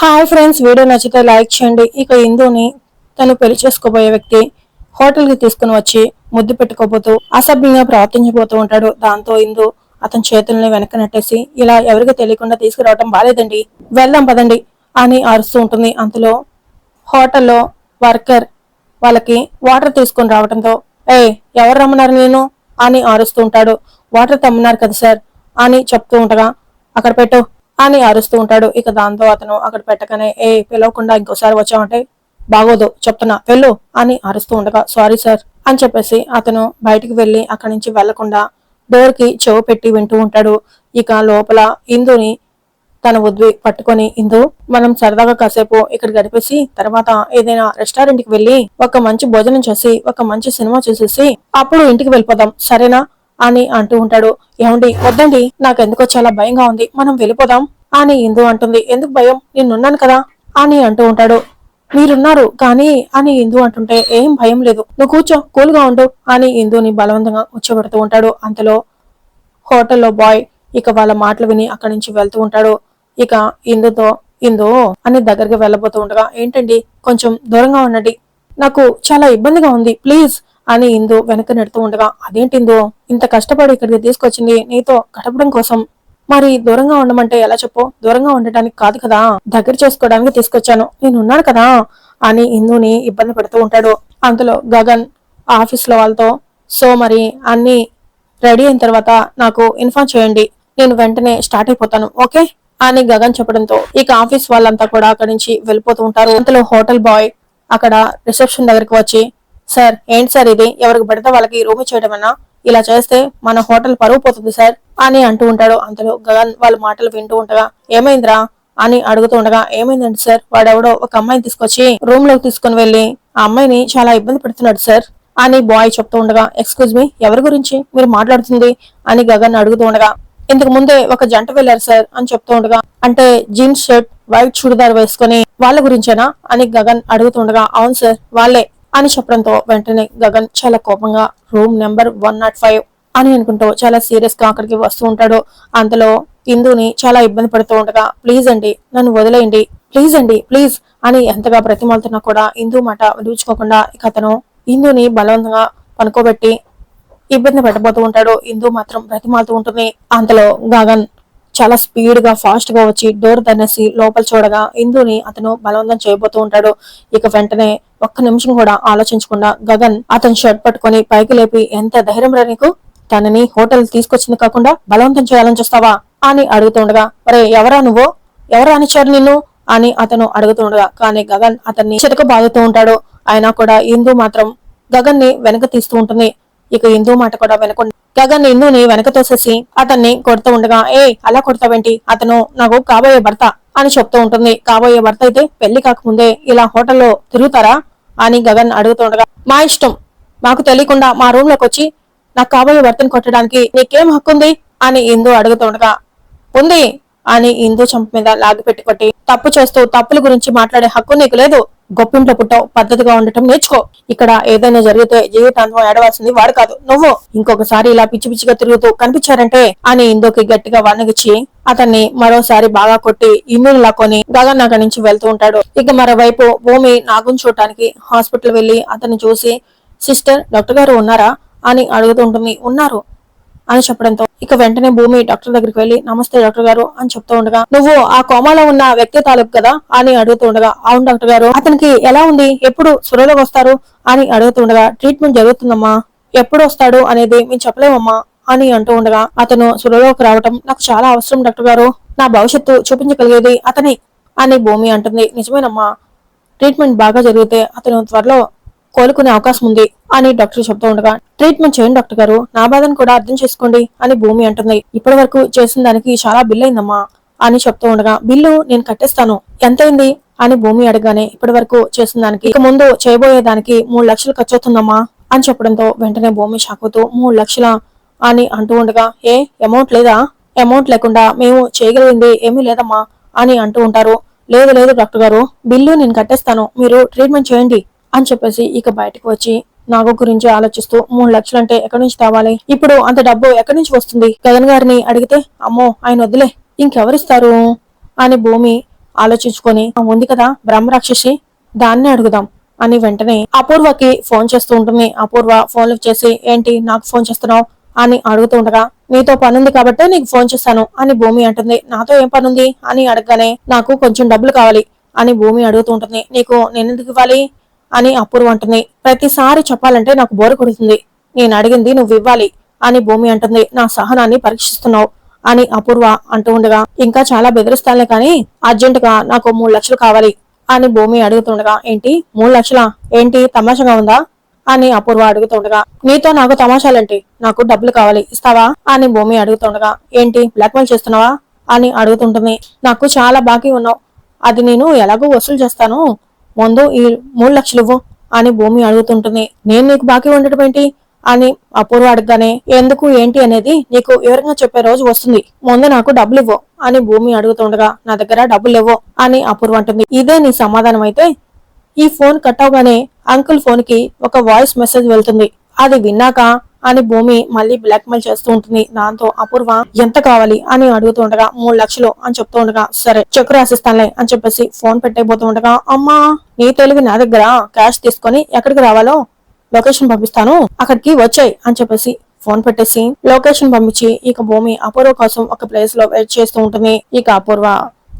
Hi friends, video నచ్చితే like చేయండి. ఇక ఇందుని తను పెళ్లి చేసుకోబోయే వ్యక్తి హోటల్ కి తీసుకుని వచ్చి ముద్దు పెట్టుకోబోతూ అసభ్యంగా ప్రవర్తించబోతూ ఉంటాడు. దాంతో ఇందు అతని చేతుల్ని వెనక నెట్టేసి, ఇలా ఎవరికి తెలియకుండా తీసుకురావటం బాలేదండి, వెళ్దాం పదండి అని అరుస్తూ ఉంటుంది. అంతలో హోటల్లో వర్కర్ వాళ్ళకి వాటర్ తీసుకుని రావడంతో, ఎవరు రమ్మన్నారు నేను అని అరుస్తూ ఉంటాడు. వాటర్ తమ్మన్నారు కదా సార్ అని చెప్తూ ఉండగా, అక్కడ పెట్టు అని అరుస్తూ ఉంటాడు. ఇక దాంతో అతను అక్కడ పెట్టగానే, పిలవకుండా ఇంకోసారి వచ్చామంటే బాగోదు, చెప్తున్నా వెళ్ళు అని అరుస్తూ ఉండగా, సారీ సార్ అని చెప్పేసి అతను బయటికి వెళ్లి అక్కడి నుంచి వెళ్లకుండా డోర్ కి చెవు పెట్టి వింటూ ఉంటాడు. ఇక లోపల ఇందుని తన ఉద్వి పట్టుకొని, ఇందు మనం సరదాగా కాసేపు ఇక్కడ గడిపేసి తర్వాత ఏదైనా రెస్టారెంట్ కి వెళ్లి ఒక మంచి భోజనం చేసి ఒక మంచి సినిమా చూసేసి అప్పుడు ఇంటికి వెళ్ళిపోదాం, సరేనా అని అంటూ ఉంటాడు. ఏమండి, వద్దండి, నాకెందుకో చాలా భయంగా ఉంది, మనం వెళ్ళిపోదాం అని ఇందు అంటుంది. ఎందుకు భయం, నేనున్నాను కదా అని అంటూ ఉంటాడు. మీరున్నారు కానీ అని ఇందు అంటుంటే, ఏం భయం లేదు, నువ్వు కూర్చో, కూల్గా ఉండు అని ఇందుని బలవంతంగా కూర్చోబెడుతూ ఉంటాడు. అంతలో హోటల్లో బాయ్ ఇక వాళ్ళ మాటలు విని అక్కడి నుంచి వెళ్తూ ఉంటాడు. ఇక ఇందుతో, ఇందు అని దగ్గరికి వెళ్ళబోతూ ఉండగా, ఏంటండి కొంచెం దూరంగా ఉండండి, నాకు చాలా ఇబ్బందిగా ఉంది ప్లీజ్ అని ఇందు వెనక నెడుతూ ఉండగా, అదేంటి ఇందు, ఇంత కష్టపడి ఇక్కడికి తీసుకొచ్చింది నీతో గడపడం కోసం, మరి దూరంగా ఉండమంటే ఎలా చెప్పు, దూరంగా ఉండటానికి కాదు కదా, దగ్గర చేసుకోవడానికి తీసుకొచ్చాను, నేనున్నాను కదా అని ఇందుని ఇబ్బంది పెడుతూ ఉంటాడు. అంతలో గగన్ ఆఫీస్ లో వాళ్ళతో, సో మరి అన్ని రెడీ అయిన తర్వాత నాకు ఇన్ఫార్మ్ చేయండి, నేను వెంటనే స్టార్ట్ అయిపోతాను, ఓకే అని గగన్ చెప్పడంతో ఇక ఆఫీస్ వాళ్ళంతా కూడా అక్కడి నుంచి వెళ్ళిపోతూ ఉంటారు. అంతలో హోటల్ బాయ్ అక్కడ రిసెప్షన్ దగ్గరికి వచ్చి, సార్ ఏంటి సార్ ఇది, ఎవరికి పడితే వాళ్ళకి రూమ్ ఇచ్చేయడమన్నా, ఇలా చేస్తే మన హోటల్ పరువు పోతుంది సార్ అని అంటూ ఉంటాడు. అంతలో గగన్ వాళ్ళ మాటలు వింటూ ఉండగా, ఏమైందిరా అని అడుగుతూ ఉండగా, ఏమైందండి సార్, వాడెవడో ఒక అమ్మాయిని తీసుకొచ్చి రూమ్ లోకి తీసుకుని వెళ్లి ఆ అమ్మాయిని చాలా ఇబ్బంది పెడుతున్నాడు సార్ అని బాయ్ చెప్తూ ఉండగా, ఎక్స్క్యూజ్ మీ, ఎవరి గురించి మీరు మాట్లాడుతుంది అని గగన్ అడుగుతూ ఉండగా, ఇంతకు ముందే ఒక జంట వెళ్లారు సార్ అని చెప్తూ ఉండగా, అంటే జీన్స్ షర్ట్ వైట్ చుడిదార్ వేసుకుని వాళ్ళ గురించేనా అని గగన్ అడుగుతుండగా, అవును సార్ వాళ్ళే అని చెప్పడంతో వెంటనే గగన్ చాలా కోపంగా రూమ్ నెంబర్ 105 అని అనుకుంటూ చాలా సీరియస్ గా అక్కడికి వస్తూ ఉంటాడు. అంతలో ఇందుని చాలా ఇబ్బంది పడుతూ ఉండగా, ప్లీజ్ అండి నన్ను వదిలేయండి, ప్లీజ్ అండి ప్లీజ్ అని ఎంతగా బ్రతిమాలుతున్నా కూడా ఇందు మాట విడిచుకోకుండా ఇక అతను ఇందుని బలవంతంగా పనుకోబెట్టి ఇబ్బంది పెట్టబోతూ ఉంటాడు. ఇందు మాత్రం బ్రతిమాలుతూ ఉంటుంది. అంతలో గగన్ చాలా స్పీడ్ గా ఫాస్ట్ గా వచ్చి డోర్ తన్నేసి లోపల చూడగా ఇందుని అతను బలవంతం చేయబోతూ ఉంటాడు. ఇక వెంటనే ఒక్క నిమిషం కూడా ఆలోచించకుండా గగన్ అతని షర్ట్ పట్టుకొని పైకి లేపి, ఎంత ధైర్యం రా నీకు, తనని హోటల్ తీసుకొచ్చింది కాకుండా బలవంతం చేయాలని చూస్తావా అని అడుగుతుండగా, ఒరే ఎవరా నువ్వు, ఎవరు అనిచ్చారు నిన్ను అని అతను అడుగుతుండగా, కానీ గగన్ అతన్ని చితక బాగుతూ ఉంటాడు. అయినా కూడా ఇందు మాత్రం గగన్ ని వెనక తీస్తూ ఉంటుంది. ఇక ఇందు మాట కూడా వెనకుండా గగన్ ఇందుని వెనక తోసేసి అతన్ని కొడుతూ ఉండగా, అలా కొడతావేంటి, అతను నాకు కాబోయే భర్త అని చెప్తూ ఉంటుంది. కాబోయే భర్త అయితే పెళ్లి కాకముందే ఇలా హోటల్లో తిరుగుతారా అని గగన్ అడుగుతూ ఉండగా, మా ఇష్టం, మాకు తెలియకుండా మా రూమ్ లోకి వచ్చి నాకు కాబోయే భర్తను కొట్టడానికి నీకేం హక్కుంది అని ఇందు అడుగుతుండగా, ఉంది అని ఇందు చంప మీద లాగి పెట్టి కొట్టి, తప్పు చేస్తూ తప్పుల గురించి మాట్లాడే హక్కు నీకు లేదు, గొప్పింట్లో పుట్టావు, పద్ధతిగా ఉండటం నేర్చుకో, ఇక్కడ ఏదైనా జరిగితే జీవితాంతం ఏడవలసింది వాడు కాదు నువ్వు, ఇంకొకసారి ఇలా పిచ్చి పిచ్చిగా తిరుగుతూ కనిపించారంటే అని ఇందుకి గట్టిగా వన్నగిచ్చి అతన్ని మరోసారి బాగా కొట్టి ఇమ్యూన్ లాక్కొని గగన్ అక్కడి నుంచి వెళ్తూ ఉంటాడు. ఇక మరోవైపు భూమి నాగుని చూడటానికి హాస్పిటల్ వెళ్లి అతన్ని చూసి, సిస్టర్ డాక్టర్ గారు ఉన్నారా అని అడుగుతూ ఉంటుంది. ఉన్నారు అని చెప్పడంతో ఇక వెంటనే భూమి డాక్టర్ దగ్గరికి వెళ్లి, నమస్తే డాక్టర్ గారు అని చెప్తూ ఉండగా, నువ్వు ఆ కోమాలో ఉన్న వ్యక్తి తాలూకు కదా అని అడుగుతూ ఉండగా, అవును డాక్టర్ గారు, అతనికి ఎలా ఉంది, ఎప్పుడు స్పృహలోకి వస్తారు అని అడుగుతుండగా, ట్రీట్మెంట్ జరుగుతుందమ్మా, ఎప్పుడు వస్తాడు అనేది మేము చెప్పలేమమ్మా అని అంటూ ఉండగా, అతను స్పృహలోకి రావటం నాకు చాలా అవసరం డాక్టర్ గారు, నా భవిష్యత్తు చూపించగలిగేది అతని అని భూమి అంటుంది. నిజమేనమ్మా, ట్రీట్మెంట్ బాగా జరిగితే అతను త్వరలో కోలుకునే అవకాశం ఉంది అని డాక్టర్ చెప్తూ ఉండగా, ట్రీట్మెంట్ చేయండి డాక్టర్ గారు, నా బాధను కూడా అర్థం చేసుకోండి అని భూమి అంటుంది. ఇప్పటి వరకు చేసిన దానికి చాలా బిల్ అయిందమ్మా అని చెప్తూ ఉండగా, బిల్లు నేను కట్టేస్తాను, ఎంతైంది అని భూమి అడగానే, ఇప్పటి వరకు చేసిన దానికి ఇక ముందు చేయబోయే దానికి 3 లక్షలు ఖర్చు అవుతుందమ్మా అని చెప్పడంతో వెంటనే భూమి షాక్ అవుతూ, 3 లక్షల అని అంటూ ఉండగా, అమౌంట్ లేదా, అమౌంట్ లేకుండా మేము చేయగలిగింది ఏమీ లేదమ్మా అని అంటూ ఉంటారు. లేదు లేదు డాక్టర్ గారు, బిల్లు నేను కట్టేస్తాను, మీరు ట్రీట్మెంట్ చేయండి అని చెప్పేసి ఇక బయటకు వచ్చి నాగు గురించి ఆలోచిస్తూ, 3 లక్షలంటే ఎక్కడి నుంచి తేవాలి, ఇప్పుడు అంత డబ్బు ఎక్కడి నుంచి వస్తుంది, గగన్ గారిని అడిగితే అమ్మో ఆయన వద్దులే ఇంకెవరిస్తారు అని భూమి ఆలోచించుకొని ఉంది కదా బ్రహ్మరాక్షసి, దాన్ని అడుగుదాం అని వెంటనే అపూర్వకి ఫోన్ చేస్తూ ఉంటుంది. అపూర్వ ఫోన్ లిఫ్ట్ చేసి ఏంటి నాకు ఫోన్ చేస్తున్నావు అని అడుగుతూ ఉండగా, నీతో పనుంది కాబట్టే నీకు ఫోన్ చేస్తాను అని భూమి అంటుంది. నాతో ఏం పనుంది అని అడగగానే, నాకు కొంచెం డబ్బులు కావాలి అని భూమి అడుగుతూ ఉంటుంది. నీకు నేనెందుకు ఇవ్వాలి అని అపూర్వ అంటుంది. ప్రతిసారి చెప్పాలంటే నాకు బోరు కొడుతుంది, నేను అడిగింది నువ్వు ఇవ్వాలి అని భూమి అంటుంది. నా సహనాన్ని పరీక్షిస్తున్నావు అని అపూర్వ అంటూ ఉండగా, ఇంకా చాలా బెదిరిస్తానులే కానీ అర్జెంటుగా నాకు 3 లక్షలు కావాలి అని భూమి అడుగుతుండగా, ఏంటి 3 లక్షలా, ఏంటి తమాషగా ఉందా అని అపూర్వ అడుగుతుండగా, నీతో నాకు తమాషాలేంటి, నాకు డబ్బులు కావాలి ఇస్తావా అని భూమి అడుగుతుండగా, ఏంటి బ్లాక్మెయిల్ చేస్తున్నావా అని అడుగుతుంటుంది. నాకు చాలా బాకీ ఉన్నావు, అది నేను ఎలాగో వసూలు చేస్తాను, ముందు ఈ 3 లక్షలు ఇవ్వు అని భూమి అడుగుతుంటుంది. నేను నీకు బాకీ ఉండటం ఏంటి అని అపూర్వ అడగగానే, ఎందుకు ఏంటి అనేది నీకు వివరంగా చెప్పే రోజు వస్తుంది, ముందు నాకు డబ్బులు ఇవ్వు అని భూమి అడుగుతుండగా, నా దగ్గర డబ్బులు ఇవ్వు అని అపూర్వ అంటుంది. ఇదే నీ సమాధానం అయితే ఈ ఫోన్ కట్ అవగానే అంకుల్ ఫోన్ కి ఒక వాయిస్ మెసేజ్ వెళ్తుంది, అది విన్నాక అని భూమి మళ్ళీ బ్లాక్ మెయిల్ చేస్తూ ఉంటుంది. దాంతో అపూర్వ ఎంత కావాలి అని అడుగుతూ ఉండగా, 3 లక్షలు అని చెప్తూ ఉండగా, సరే చెక్ రాసిస్తానులే అని చెప్పేసి ఫోన్ పెట్టేపోతూ ఉండగా, అమ్మా నీ తెలివి నా దగ్గర, క్యాష్ తీసుకొని ఎక్కడికి రావాలో లొకేషన్ పంపిస్తాను అక్కడికి వచ్చాయి అని చెప్పేసి ఫోన్ పెట్టేసి లొకేషన్ పంపించి ఇక భూమి అపూర్వ కోసం ఒక ప్లేస్ లో వెయిట్ చేస్తూ ఉంటుంది. ఇక అపూర్వ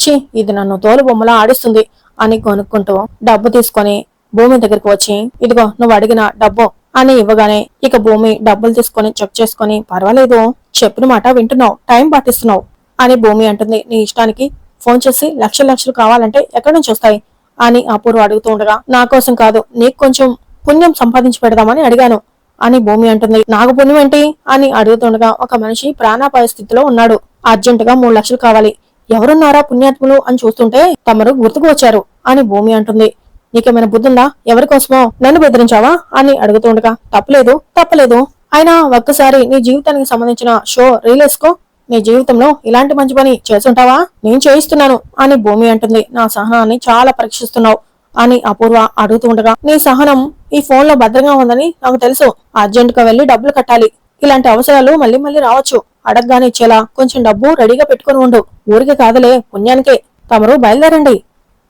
చి ఇది నన్ను తోలు బొమ్మలా ఆడిస్తుంది అని కొనుక్కుంటూ డబ్బు తీసుకొని భూమి దగ్గరికి వచ్చి, ఇదిగో నువ్వు అడిగిన డబ్బు అని ఇవ్వగానే ఇక భూమి డబ్బులు తీసుకొని చెక్ చేసుకొని, పర్వాలేదు చెప్పిన మాట వింటున్నావు, టైం పాటిస్తున్నావు అని భూమి అంటుంది. నీ ఇష్టానికి ఫోన్ చేసి లక్షలు కావాలంటే ఎక్కడి నుంచి వస్తాయి అని అపూర్వ అడుగుతూ ఉండగా, నా కోసం కాదు నీకు కొంచెం పుణ్యం సంపాదించి పెడదామని అడిగాను అని భూమి అంటుంది. నాకు పుణ్యం ఏంటి అని అడుగుతుండగా, ఒక మనిషి ప్రాణాపాయ స్థితిలో ఉన్నాడు, అర్జెంటుగా 3 లక్షలు కావాలి, ఎవరున్నారా పుణ్యాత్ములు అని చూస్తుంటే తమరు గుర్తుకు వచ్చారు అని భూమి అంటుంది. నీకేమైనా బుద్ధుందా, ఎవరి కోసమో నన్ను బెదిరించావా అని అడుగుతుండగా, తప్పలేదు అయినా ఒక్కసారి నీ జీవితానికి సంబంధించిన షో రీలేసుకో, నీ జీవితంలో ఇలాంటి మంచి పని చేసుంటావా, నేను చేయిస్తున్నాను అని భూమి అంటుంది. నా సహనాన్ని చాలా పరీక్షిస్తున్నావు అని అపూర్వ అడుగుతుండగా, నీ సహనం ఈ ఫోన్ లో భద్రంగా ఉందని నాకు తెలుసు, అర్జెంట్ గా వెళ్లి డబ్బులు కట్టాలి, ఇలాంటి అవసరాలు మళ్ళీ రావచ్చు, అడగగానే ఇచ్చేలా కొంచెం డబ్బు రెడీగా పెట్టుకుని ఉండు, ఊరికి కాదులే పుణ్యానికే, తమరు బయలుదేరండి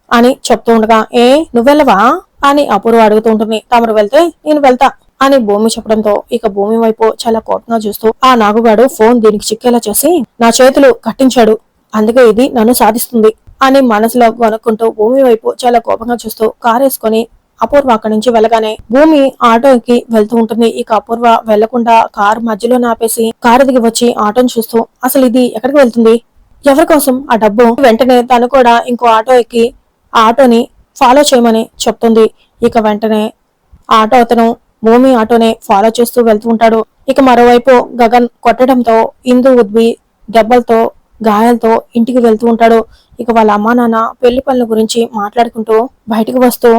అని చెప్తూ ఉండగా, నువ్వెళ్ళవా అని అపూర్వ అడుగుతుంటుంది. తమరు వెళ్తే నేను వెళ్తా అని భూమి చెప్పడంతో ఇక భూమి వైపు చాలా కోపంగా చూస్తూ, ఆ నాగుగాడు ఫోన్ దీనికి చిక్కేలా చేసి నా చేతులు కట్టించాడు, అందుకే ఇది నన్ను సాధిస్తుంది అని మనసులో కొనుక్కుంటూ భూమి వైపు చాలా కోపంగా చూస్తూ కారు వేసుకొని అపూర్వ అక్కడి నుంచి వెళ్ళగానే భూమి ఆటోకి వెళ్తూ ఉంటుంది. ఇక అపూర్వ వెళ్లకుండా కారు మధ్యలో ఆపేసి కారు దిగి వచ్చి ఆటోని చూస్తూ, అసలు ఇది ఎక్కడికి వెళ్తుంది, ఎవరి కోసం ఆ డబ్బు, వెంటనే తను కూడా ఇంకో ఆటో ఎక్కి ఆ ఆటోని ఫాలో చేయమని చెప్తుంది. ఇక వెంటనే ఆటో అతను భూమి ఆటోనే ఫాలో చేస్తూ వెళ్తూ ఉంటాడు. ఇక మరోవైపు గగన్ కొట్టడంతో ఇందు ఉద్వి దెబ్బలతో గాయాలతో ఇంటికి వెళ్తూ ఉంటాడు. ఇక వాళ్ళ అమ్మా నాన్న పెళ్లి పనుల గురించి మాట్లాడుకుంటూ బయటకు వస్తూ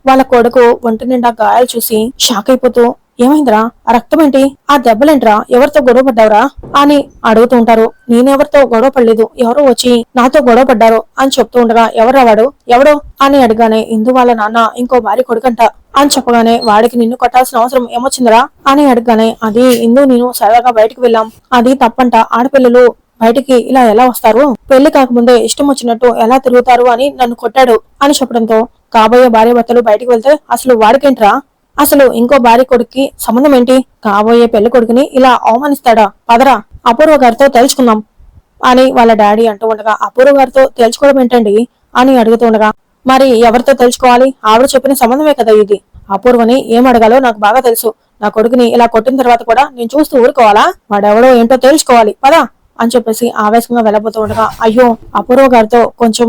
వాళ్ళ కొడుకు ఒంటి నిండా గాయాలు చూసి షాక్ అయిపోతూ, ఏమైందిరా, ఆ రక్తం ఏంటి, ఆ దెబ్బలేంట్రా, ఎవరితో గొడవ పడ్డావురా అని అడుగుతూ ఉంటారు. నేనెవరితో గొడవ పడలేదు, ఎవరో వచ్చి నాతో గొడవ పడ్డారు అని చెప్తూ ఉండగా, ఎవడో అని అడిగానే, ఇందు వాళ్ళ నాన్న ఇంకో భార్య కొడుకంట అని చెప్పగానే, వాడికి నిన్ను కొట్టాల్సిన అవసరం ఏమొచ్చిందిరా అని అడగగానే, అది ఇందు నేను సరదాగా బయటకు వెళ్ళాం, అది తప్పంట, ఆడపిల్లలు బయటికి ఇలా ఎలా వస్తారు, పెళ్లి కాకముందే ఇష్టం వచ్చినట్టు ఎలా తిరుగుతారు అని నన్ను కొట్టాడు అని చెప్పడంతో, కాబోయే భార్య భర్తలు బయటకు వెళ్తే అసలు వాడికేంట్రా, అసలు ఇంకో భార్య కొడుక్కి సంబంధం ఏంటి, కాబోయే పెళ్లి కొడుకుని ఇలా అవమానిస్తాడా, పదరా అపూర్వ గారితో తెలుసుకుందాం అని వాళ్ళ డాడీ అంటూ ఉండగా, అపూర్వ గారితో తెలుసుకోవడం ఏంటండి అని అడుగుతుండగా, మరి ఎవరితో తెలుసుకోవాలి, ఆవిడ చెప్పిన సంబంధమే కదా ఇది, అపూర్వని ఏం అడగాలో నాకు బాగా తెలుసు, నా కొడుకుని ఇలా కొట్టిన తర్వాత కూడా నేను చూస్తూ ఊరుకోవాలా, వాడెవడో ఏంటో తెలుసుకోవాలి పదా అని చెప్పేసి ఆవేశంగా వెళ్ళబోతూ ఉండగా, అయ్యో అపూర్వ గారితో కొంచెం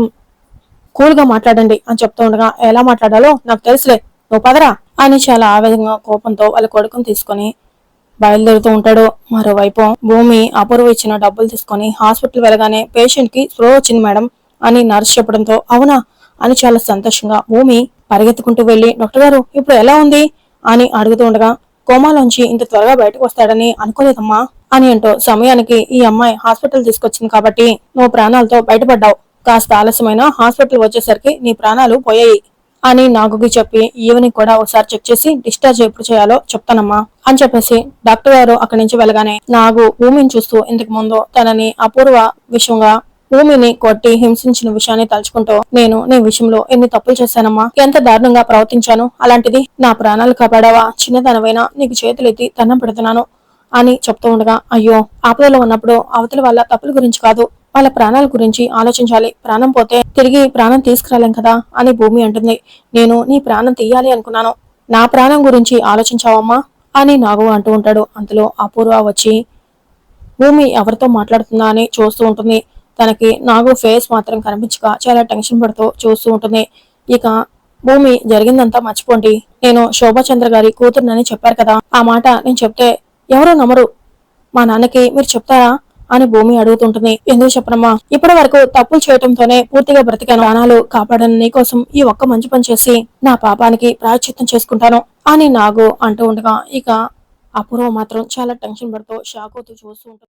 కూల్ గా మాట్లాడండి అని చెప్తూ ఉండగా, ఎలా మాట్లాడాలో నాకు తెలుసులే, నువ్వు పదరా అని చాలా ఆవేశంగా కోపంతో వాళ్ళ కొడుకుని తీసుకుని బయలుదేరుతూ ఉంటాడు. మరోవైపు భూమి అపూర్వ ఇచ్చిన డబ్బులు తీసుకుని హాస్పిటల్ వెళ్ళగానే, పేషెంట్ కి స్లో వచ్చింది మేడం అని నర్స్ చెప్పడంతో, అవునా అని చాలా సంతోషంగా భూమి పరిగెత్తుకుంటూ వెళ్లి, డాక్టర్ గారు ఇప్పుడు ఎలా ఉంది అని అడుగుతూ ఉండగా, కోమాలోంచి ఇంత త్వరగా బయటకు వస్తాడని అనుకోలేదమ్మా అని అంటూ, సమయానికి ఈ అమ్మాయి హాస్పిటల్ తీసుకొచ్చింది కాబట్టి నువ్వు ప్రాణాలతో బయటపడ్డావు, కాస్త ఆలస్యమైన హాస్పిటల్ వచ్చేసరికి నీ ప్రాణాలు పోయాయి అని నాగుకి చెప్పి, ఈవినింగ్ కూడా ఒకసారి చెక్ చేసి డిశ్చార్జ్ ఎప్పుడు చేయాలో చెప్తానమ్మా అని చెప్పేసి డాక్టర్ గారు అక్కడి నుంచి వెళ్ళగానే, నాగు భూమిని చూస్తూ ఇంతకు ముందు తనని అపూర్వ విషయంగా భూమిని కొట్టి హింసించిన విషయాన్ని తలుచుకుంటూ నేను నీ విషయంలో ఎన్ని తప్పులు చేశానమ్మా, ఎంత దారుణంగా ప్రవర్తించాను, అలాంటిది నా ప్రాణాలు కాపాడావా, చిన్నదానవైనా నీకు చేతులెత్తి దండం పెడుతున్నాను అని చెప్తూ ఉండగా, అయ్యో ఆపదలో ఉన్నప్పుడు అవతల వాళ్ళ తప్పుల గురించి కాదు, వాళ్ళ ప్రాణాల గురించి ఆలోచించాలి, ప్రాణం పోతే తిరిగి ప్రాణం తీసుకురాలేం కదా అని భూమి అంటుంది. నేను నీ ప్రాణం తీయాలి అనుకున్నాను, నా ప్రాణం గురించి ఆలోచించావమ్మా అని నాగు అంటూ ఉంటాడు. అంతలో అపూర్వ వచ్చి భూమి ఎవరితో మాట్లాడుతుందా అని చూస్తూ ఉంటుంది. తనకి నాగు ఫేస్ మాత్రం కనిపించక చాలా టెన్షన్ పడుతూ చూస్తూ ఉంటుంది. ఇక భూమి జరిగిందంతా మర్చిపోండి, నేను శోభాచంద్ర గారి కూతురునని చెప్పారు కదా, ఆ మాట నేను చెప్తే ఎవరో నమ్మరు, మా నాన్నకి మీరు చెప్తారా అని భూమి అడుగుతుంటుంది. ఎందుకు చెప్పనమ్మా, ఇప్పటి వరకు తప్పులు చేయటంతోనే పూర్తిగా బ్రతికాను, ప్రాణాలు కాపాడని నీకోసం ఈ ఒక్క మంచి పని చేసి నా పాపానికి ప్రాయశ్చిత్తం చేసుకుంటాను అని నాగు అంటూ ఉండగా, ఇక అపూర్వ మాత్రం చాలా టెన్షన్ పడుతూ షాక్ అవుతూ చూస్తూ ఉంటుంది.